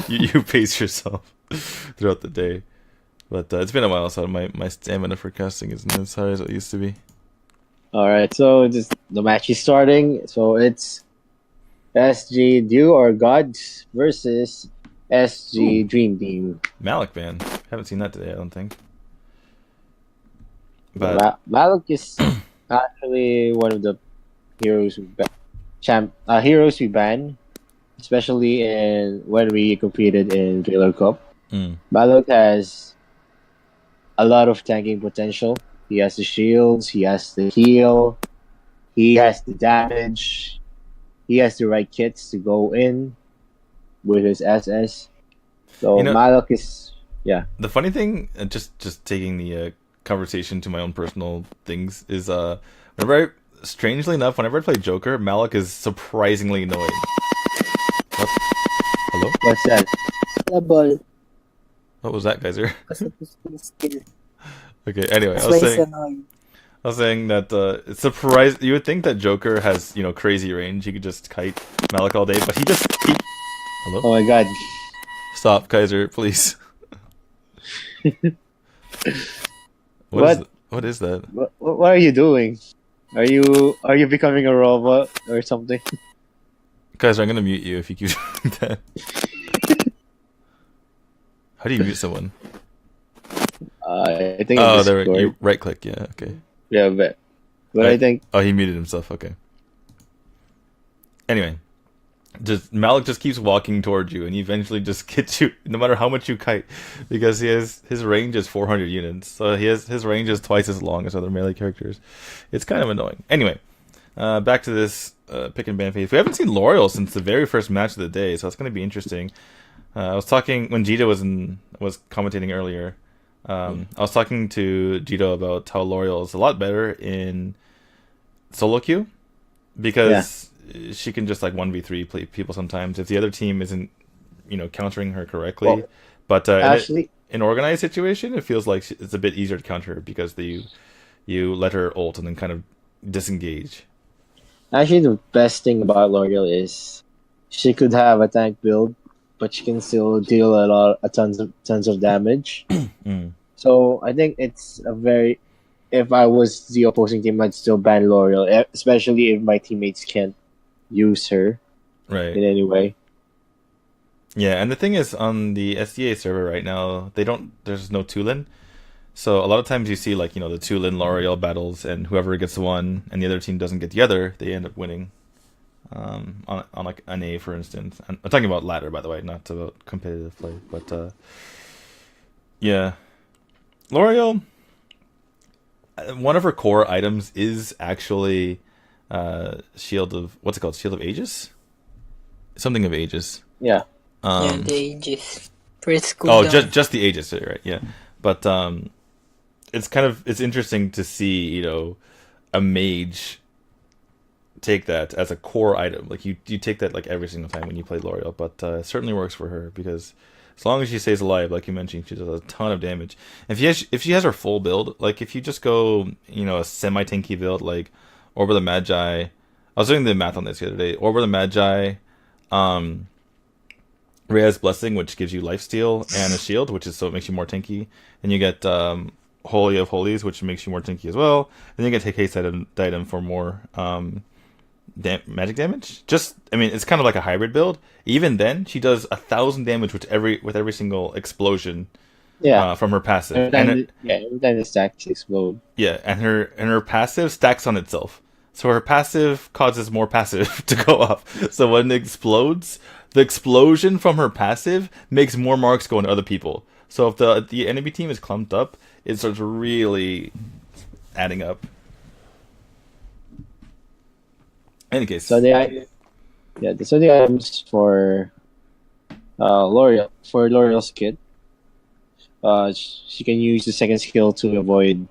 You pace yourself throughout the day. But it's been a while, so my stamina for casting isn't as high as it used to be. All right, so the match is starting. So it's SG Dieux or Gods versus SG Ooh, Dream Team. Malik ban. Haven't seen that today, I don't think. Yeah, But Valor is actually one of the heroes heroes we ban, especially in when we competed in Valor Cup. mm, Balog has a lot of tanking potential. He has the shields, he has the heal, he has the damage, he has the right kits to go in with his SS. you So know, Malok is yeah. the funny thing, just taking the conversation to my own personal things is whenever strangely enough, whenever I play Joker, Malik is surprisingly annoying. What? Hello? What's that? Double. What was that, Geyser? Kasi gusto ko yung skill. Okay. Anyway, That's why it's annoying. I was saying that it's surprised. You would think that Joker has crazy range. He could just kite Malik all day, but he just keep. Hello? Oh my god. Stop, Kaiser, please. What What is that? what are you doing? Are you becoming a robot or something? Kaiser, I'm gonna mute you if you keep doing that. How do you mute someone? I think in Oh, there. Discord. You right click. Yeah. Okay. Yeah, but I Right. think Oh, he muted himself. Okay. Anyway, just Malik just keeps walking towards you, and he eventually just gets you, no matter how much you kite, because his range is 400 units. So his range is twice as long as other melee characters. It's kind of annoying. Anyway, back to this pick and ban phase. We haven't seen L'Oreal since the very first match of the day, so it's going to be interesting. I was talking when Jito was commentating earlier. I was talking to Jito about how L'Oreal is a lot better in solo queue yeah. because she can just like 1v3 play people sometimes if the other team isn't countering her correctly. Well, But actually, in organized situation, it feels like it's a bit easier to counter her because you let her ult and then kind of disengage. actually, the best thing about L'Oreal is she could have a tank build, but she can still deal a tons of damage. Mm, So I think it's a very. If I was the opposing team, I'd still ban L'Oreal, especially if my teammates can't use her right. in any way. Yeah, and the thing is, on the SDA server right now, there's no Tulin. So a lot of times you see like, the Tulin L'Oreal battles, and whoever gets one and the other team doesn't get the other, they end up winning. On like an A, for instance. And I'm talking about ladder, by the way, not about competitive play. But yeah, L'Oreal, one of her core items is actually Shield of, what's it called? Shield of Aegis? Something of Aegis. Yeah. Yeah, Um, the ages. First oh, cooldown. just the Aegis, right? Yeah, but it's interesting to see a mage take that as a core item. Like you take that like every single time when you play L'Oreal, but it certainly works for her because as long as she stays alive, like you mentioned, she does a ton of damage. If she has her full build, like if you just go a semi tanky build like Orb of the Magi, I was doing the math on this the other day. Orb of the Magi, um, Rhea's Blessing, which gives you lifesteal and a shield, so it makes you more tanky. And you get Holy of Holies, which makes you more tanky as well. And you get take haste item for more magic damage. I mean, it's kind of like a hybrid build. Even then, she does 1,000 damage with every single explosion Yeah. from her passive. Every time the stacks explode. Yeah, and her passive stacks on itself. So her passive causes more passive to go up. So when it explodes, the explosion from her passive makes more marks go into other people. So if the enemy team is clumped up, it starts really adding up. Any case, So the items for L'Oreal's kit. She can use the second skill to avoid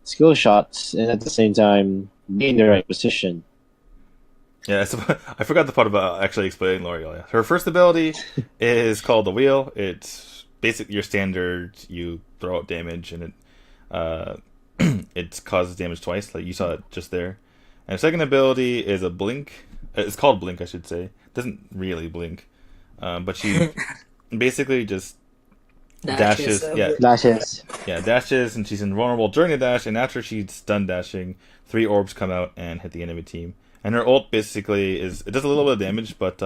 skill shots and at the same time be in the right position. yeah, so, I forgot the part about actually explaining L'Oreal. Yeah. Her first ability is called the Wheel. It's basically your standard. You throw out damage, and it causes damage twice, like you saw it just there. And her second ability is a Blink. It's called Blink, I should say. It doesn't really blink. But she basically just Dashes dashes. Yeah, over. Lashes. yeah, dashes, and she's invulnerable during the dash. And after she's done dashing, 3 orbs come out and hit the enemy team. And her ult basically it does a little bit of damage, but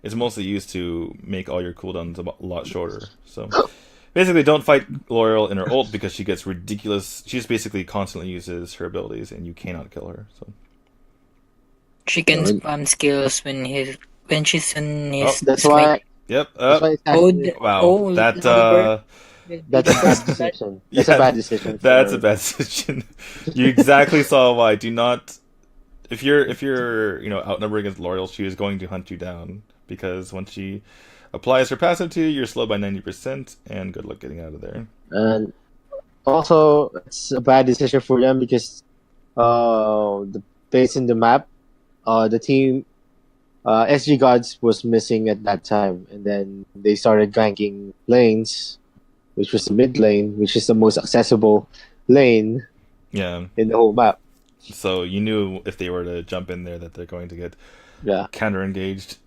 it's mostly used to make all your cooldowns a lot shorter. So basically, don't fight L'Oreal in her ult because she gets ridiculous. She just basically constantly uses her abilities, and you cannot kill her. So She can spam skills when she's in his That's smite. why. yep. That's why it's Oh, actually, Wow. That Lumber will be that's a the bad first blood. decision. That's a bad decision. That's for- a bad decision. You exactly saw why. Do not. If you're outnumbered against L'Oreal, she is going to hunt you down because once she applies her passive to you, you're slowed by 90%, and good luck getting out of there. And also, it's a bad decision for them because the base in the map, the team SG Gods was missing at that time, and then they started ganking lanes, which was the mid lane, which is the most accessible lane Yeah. in the whole map. So you knew if they were to jump in there that they're going to get Yeah, counter engaged.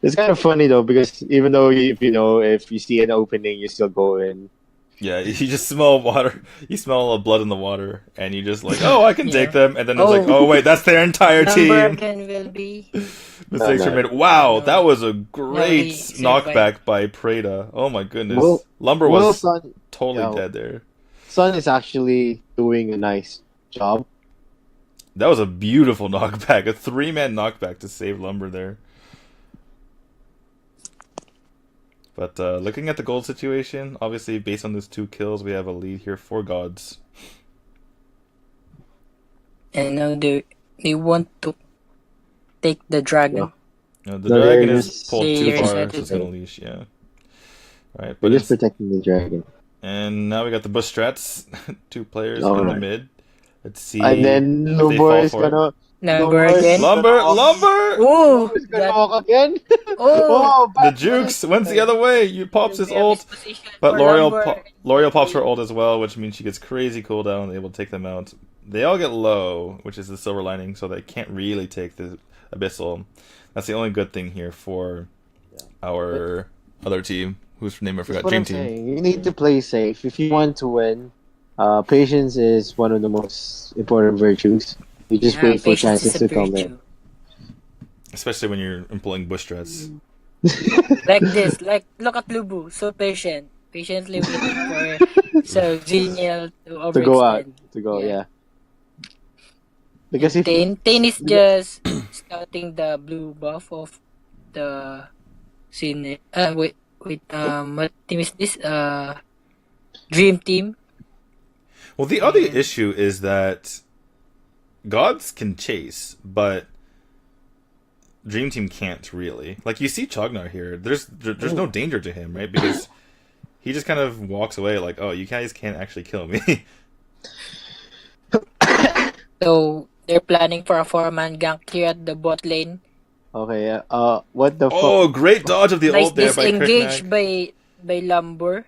it's kind of funny though because even though if you see an opening, you still go in. Yeah, you just smell water. You smell blood in the water, and you just like, oh, I can take them. And then it's like, Oh. oh wait, that's their entire Number team. again will be Mistakes No, are no. made. Wow, No. that was a great he survived. knockback by Prada. Oh my goodness, Well- Lumber Well, was Sun, totally yeah. dead there. Sun is actually doing a nice job. That was a beautiful knockback, a 3-man knockback to save Lumber there. But looking at the gold situation, obviously based on those 2 kills, we have a lead here for Gods. and now they want to take the dragon. Yeah. The No, dragon they're is just- pulled too they're far, set so it's to- gonna leash. Yeah. Right, They're but just protecting the dragon. and now we got the bush strats, 2 players in the Alright. mid. Let's see. And then if they Lumber fall is for it. gonna Number Lumber is again. gonna Lumber, walk- Lumber. Oh, Lumber's gonna that, walk again. oh, The bad Jukes play. went the other way. You pops his we have ult, this position but for L'Oreal Lumber. L'Oreal pops her ult as well, which means she gets crazy cooldown, able to take them out. They all get low, which is the silver lining, so they can't really take the Abyssal. That's the only good thing here for our other team, whose name I That's forgot. what Dream I'm Team. saying. You need to play safe if you want to win. Patience is one of the most important virtues. You just Yeah, wait for patience chances is a to come in. virtue. Especially when you're employing bush strats. Like this, look at Lubu, so patient, patiently waiting for so Xenial to overextend. To go out, to go, yeah. Because if Tain is just scouting the blue buff of the scene. Wait, what team is this? Dream Team. Well, the other issue is that Gods can chase, but Dream Team can't really. Like, you see Chognar here. There's no danger to him, right? Because he just kind of walks away like, oh, you guys can't actually kill me. So they're planning for a 4-man gank here at the bot lane. okay, yeah. What the Oh, fuck? great dodge of the Nice ult there by disengage Kriknak. by Lumber.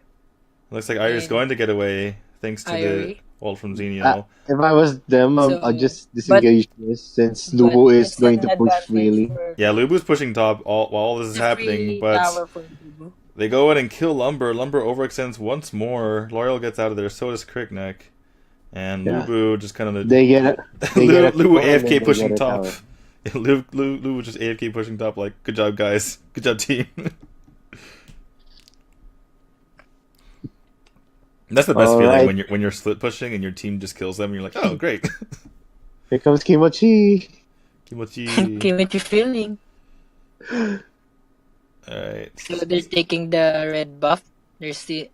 Looks like Iris and going to get away thanks to Irie. the ult from Xenial. If I was them, So, I'll just disengage this since But Lubo is it's going an to push advantage freely. for Yeah, Lubu's pushing top while all this is the happening, free but tower for Lubu. they go in and kill Lumber. Lumber overextends once more. L'Oreal gets out of there, so does Kriknak. And Yeah. Lubu just kind of... They get it. They get a Lubu tower and then AFK they pushing get a top. tower. Lubu just AFK pushing top like, good job, guys. Good job, team. That's the best feeling Alright. when you're split pushing and your team just kills them and you're like, oh, great. Here comes Kimochi. Kimochi. Kimochi feeling. Alright. So they're taking the red buff. They're still.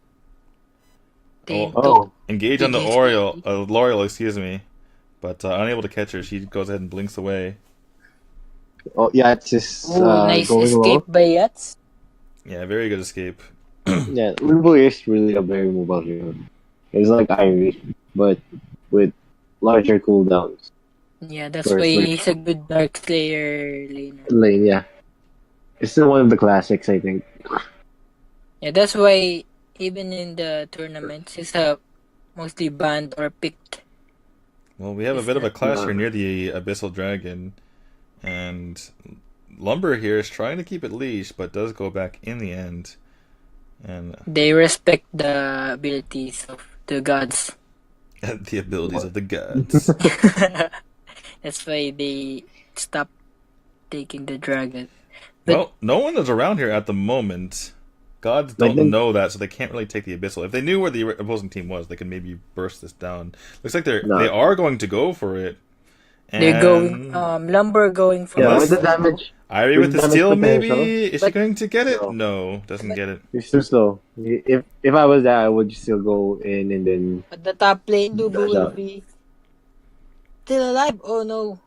Oh, Engage on the Engage. L'Oreal, excuse me. But unable to catch her, she goes ahead and blinks away. oh yeah, it's just Nice going escape low. by Yats. Yeah, very good escape. Yeah, Lubo is really a very mobile hero. It's like Ivy, but with larger cooldowns. Yeah, that's Or why it's like- he's a good Dark Slayer laner. Lane, yeah. It's still one of the classics, I think. Yeah, that's why even in the tournaments, he's mostly banned or picked. Well, we have a bit of a clash here near the Abyssal Dragon, and Lumber here is trying to keep it leash, but does go back in the end. And They respect the abilities of the gods. the abilities of the gods. That's why they stop taking the dragon. But Well, no one is around here at the moment. Gods But don't then- know that, so they can't really take the abyssal. If they knew where the opposing team was, they could maybe burst this down. Looks like they No. are going to go for it. And they're going, Lumber going for Yeah, Unless- with the damage, Irie with with the damage steal, potential. maybe? Is she But- going to get it? No. No, doesn't get it. it's too slow. If I was that, I would still go in and then. At the top lane, Lubu Goes will out. be still alive. Oh no.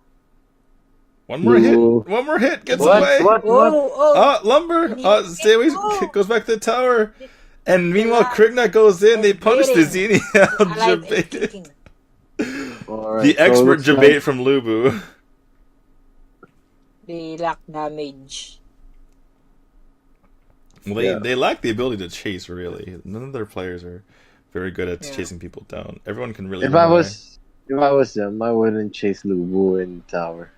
One more hit. Ooh. One more hit. Gets What? away. What? Oh, Lumber. Stay away. Oh. Goes back to the tower. And meanwhile, Relax. Krigna goes in. They They're punish the waiting. Xenia. alive and Jabate. kicking. Alright, The so expert looks debate like- from Lubu. They lack damage. Well, Yeah. they lack the ability to chase, really. None of their players are very good at Yeah. chasing people down. Everyone can really If run I away. was them, I wouldn't chase Lubu in the tower.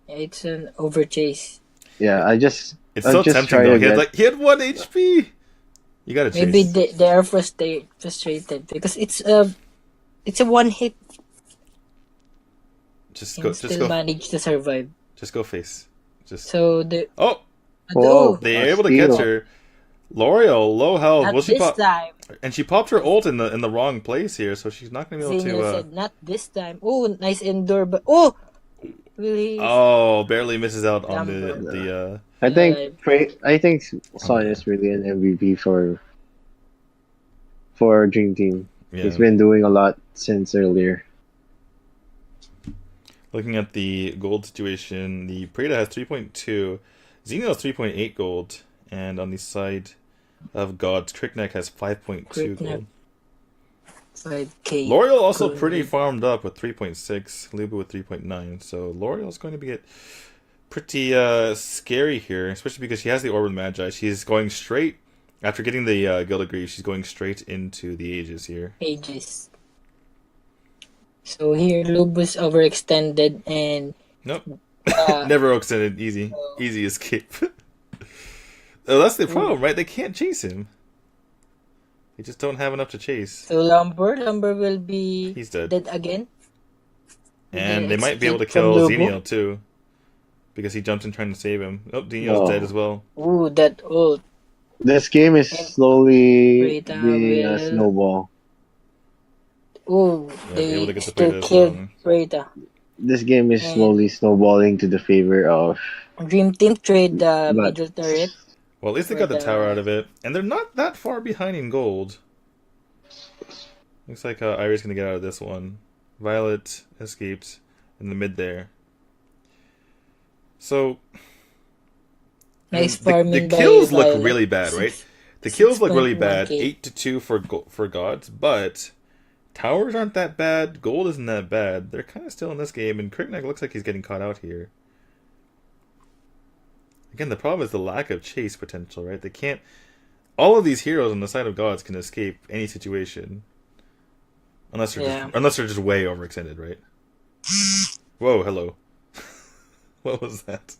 It's an overchase. Yeah, It's I'll so just tempting, try though. to He had 1 HP! You gotta chase. Maybe they are frustrated because it's a one hit Just and go, still manage to survive. just go face. Just. So the Oh! Whoa. They are A able to steal. catch her. L'Oreal, low health. not Will she this pop? time. And she popped her ult in the wrong place here, so she's not gonna be able Xenia to. said not this time. Oh, nice endure, but oh, really? Oh, barely misses out on Number. the. I think Son is really an MVP for Dream Team. Yeah. He's been doing a lot since earlier. Looking at the gold situation, the Preda has 3.2, Xenia has 3.8 gold, and on the side of Gods, Crickneck has 5.2 gold. 5K. L'Oreal also Good. pretty farmed up with 3.6, Lubu with 3.9, so L'Oreal's going to get pretty scary here, especially because she has the Orb of Magi. She's going straight, after getting the Gilded Greaves, she's going straight into the Ages here. Ages. So here, Lubus overextended and Nope. uh, Never extended. Easy escape. Oh, that's the problem, right? They can't chase him. They just don't have enough to chase. so Lumber will be He's dead. again. And Okay, they might be able to escape from kill Lubu. Xenial too. Because he jumped in trying to save him. Oh, Xenial's Oh. dead as well. Ooh, that ult. This game is slowly Rita being a will- snowball. Ooh, Yeah, they able to get the still Preda as killed well. Rita. This game is And- slowly snowballing to the favor of. Dream Team trade the But- middle turret. Well, at least they For got the the- tower out of it. And they're not that far behind in gold. Looks like Irie's going to get out of this one. Violet escaped in the mid there. So... Nice the farming by kills look Violet. really bad, right? The kills look really bad. 6.1K. 8-2 for Gods, but towers aren't that bad. Gold isn't that bad. They're kind of still in this game, and Crickneck looks like he's getting caught out here. Again, the problem is the lack of chase potential, right? They can't. All of these heroes on the side of Gods can escape any situation, unless they're just way overextended, right? Whoa, hello. What was that?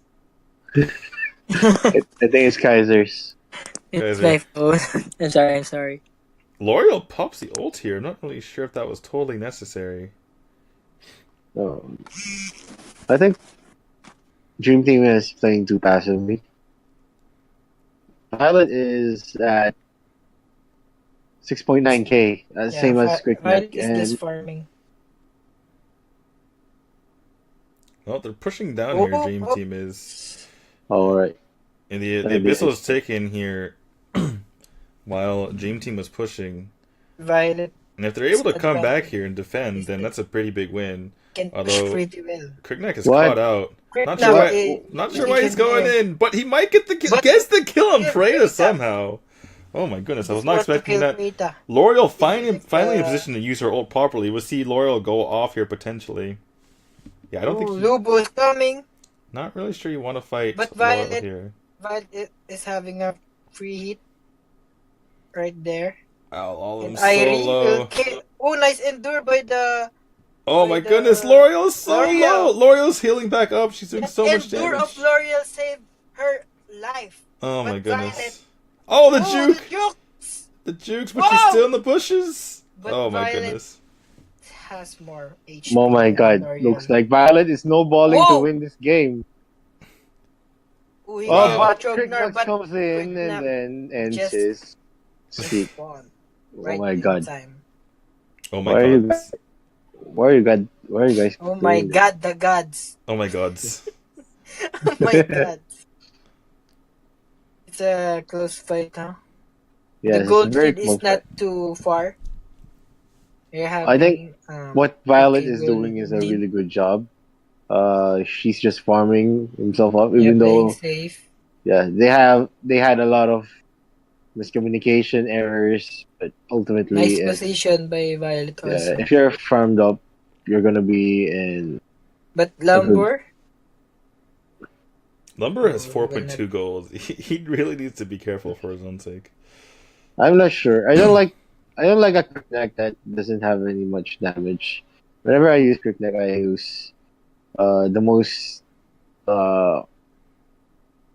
I think it's Kaiser's. It's Guys my phone. I'm sorry. L'Oreal pops the ult here. I'm not really sure if that was totally necessary. I think Dream Team is playing too passively. Violet is at 6.9k, same as Violet Crickneck. is And just farming. Well, they're pushing down here. Oh, Dream oh. Team is, alright, and the Maybe Abyssal it's- is taken here, while Dream Team was pushing. Violet And if they're able to It's come back advantage. here and defend, then that's a pretty big win. can push Although- pretty well. Crickneck is What? caught out. Not Crickneck sure why. is- Not he sure why he's can going win. in, but he might get the kill. But- Gets the kill on Yeah, Preda Rita. somehow. Oh my goodness! I was not Want to expecting kill that. Rita. L'Oreal finally in a Uh, position to use her ult properly. We'll see L'Oreal go off here potentially. Yeah, I don't think. Lubu is coming. Not really sure you want to fight But L'Oreal Violet- here. Violet is having a free hit right there. All of them And Irie solo. will kill. Oh, nice endure by the Oh my goodness, L'Oreal is so low. L'Oreal's healing back up. She's doing so much Endure damage. of L'Oreal saved her life. Oh my But goodness. Violet, Oh, the oh, juke! the jukes! The jukes, but she's Wow! still in the bushes. But Oh my Violet goodness. has more HP. Oh my than god. L'Oreal. Looks like Violet is snowballing to Whoa! win this game. Oh, he Wow. killed But the Chokner, Cricknax but comes in Cricknap and then ends just his streak. spawned Oh right my in god. time. Oh my Why are you god. why are you guys Oh my doing that? god, the gods. Oh my gods. Oh my god. It's a close fight, huh? Yes, The it's gold very lead is close. not too far. You're I think having what Violet okay, is gold doing is a lead. really good job. She's just farming himself up, You're even playing though safe. they had a lot of miscommunication errors, but Nice ultimately, position by Violet also. if you're farmed up, you're gonna be in But a good. Lumbor, Lumber has oh, will 4.2 gold. He really needs to be careful for his own sake. I'm not sure. I don't like a Crickneck that doesn't have any much damage. Whenever I use Crickneck, I use the most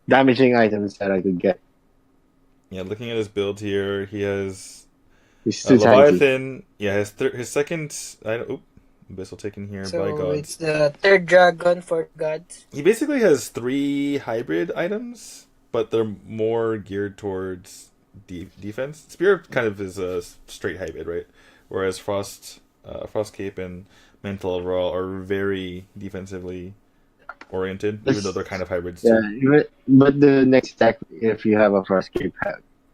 damaging items that I could get. Yeah, looking at his build here, he has It's too tanky. Leviathan. Yeah, his second. Abyssal taken here by so gods. it's the third dragon for gods. He basically has 3 hybrid items, but they're more geared towards defense. Spear kind of is a straight hybrid, right? Whereas Frost Cape and Mantle overall are very defensively oriented, even though they're kind of hybrids too. Yeah, but the next attack, if you have a Frost Cape,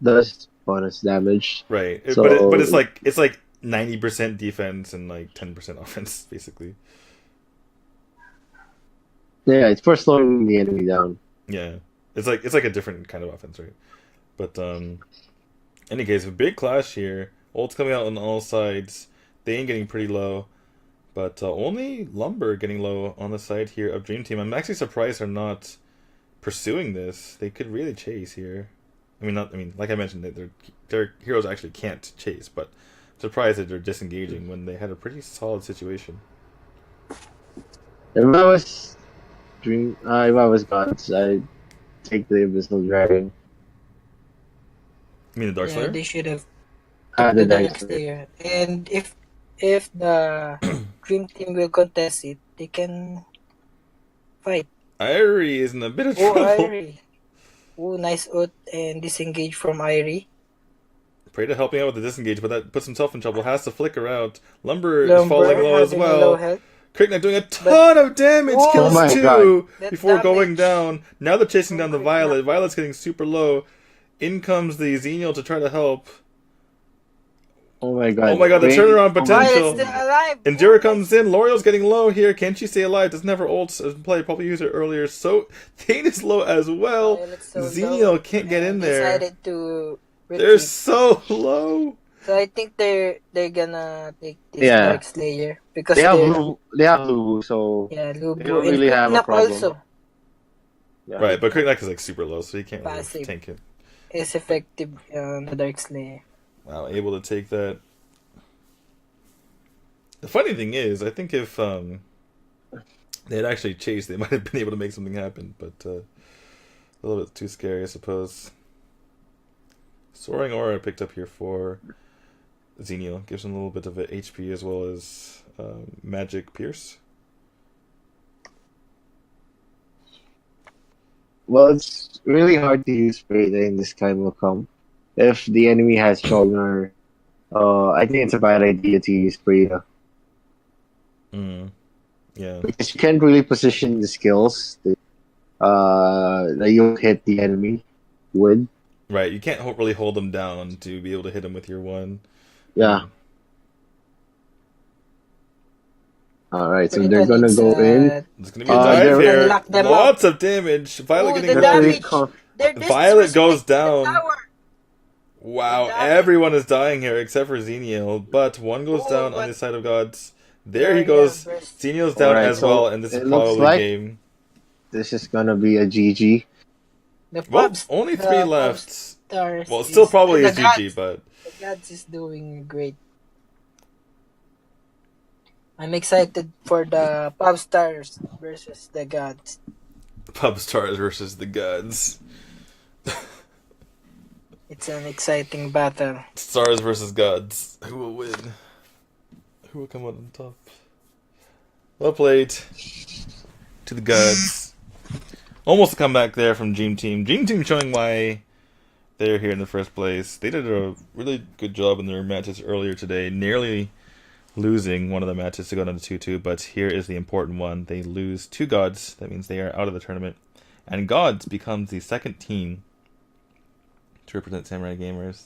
does bonus damage. Right, So, but it's like 90% defense and like 10% offense, basically. yeah, it's for slowing the enemy down. Yeah, it's like a different kind of offense, right? But any case, a big clash here. Ult's coming out on all sides. Thane getting pretty low, but only Lumber getting low on the side here of Dream Team. I'm actually surprised they're not pursuing this. They could really chase here. Like I mentioned, their heroes actually can't chase, but I'm surprised that they're disengaging when they had a pretty solid situation. If I was gods, I'd take the Abyssal Dragon. You mean the Dark Yeah, Slayer? they should have The the Dark Dark Slayer. Slayer. And if the Dream Team will contest it, they can fight. Irie is in a bit of Oh, trouble. Irie. Oh, nice ult and disengage from Irie. Pray to helping out with the disengage, but that puts himself in trouble. Has to flicker out. Lumber is falling low as having well. low health. Crickneck doing a ton of damage, Oh kills my 2 God. That before going damage. down. Now they're chasing down the Crickneck. Violet. Violet's getting super low. In comes the Xenial to try to help. Oh my god. Oh my god, the Wait. turnaround Violet's potential. still alive. Endura comes in. L'Oreal's getting low here. Can she stay alive? Doesn't have her ult in play. Probably used it earlier. So Thane is low as well. Violet's so Xenial low can't get and in there. Decided to They're retreat. so low. So I think they're gonna take this Yeah. Dark Slayer because They have they're Lulu, so yeah, they Lubu don't and really have a Cricknap problem. also yeah. Right, but Crickneck is like super low, so he can't really Passive. tank it. is effective on the Dark Slayer. Wow, able to take that. The funny thing is, I think if they had actually chased, they might have been able to make something happen, but a little bit too scary, I suppose. Soaring Aura picked up here for Xenial. Gives him a little bit of a HP as well as Magic Pierce. Well, it's really hard to use Sprayda in this kind of come. If the enemy has Shogner, I think it's a bad idea to use Sprayda. Yeah. Because you can't really position the skills that you'll hit the enemy with. Right, you can't really hold them down to be able to hit them with your one. Yeah. Alright, so Sprayda they're gonna needs, go in. There's going to be a dive they're- here. Lock them Lots of damage. Violet Oh, getting the They're low. really damage. They're Violet goes disrespecting down. the tower. Wow, The damage. everyone is dying here except for Xenial, but one goes Oh, down on but- the side of gods. There he Yeah, goes. burst. Xenial's down Alright, as so well, and this is it looks probably like- game. This is gonna be a GG. The Well, Pubs, only the 3 left. Stars Well, it still probably the is GG, Gods, but the Gods is doing great. I'm excited for the Pop Stars versus the Gods. Pub Stars versus the Gods. It's an exciting battle. Stars versus Gods. Who will win? Who will come out on top? Well played to the Gods. Almost a comeback there from Dream Team. Dream Team showing why they're here in the first place. They did a really good job in their matches earlier today, nearly losing one of the matches to go down to 2-2, but here is the important one. They lose to Gods. That means they are out of the tournament. And Gods becomes the second team to represent Samurai Gamers.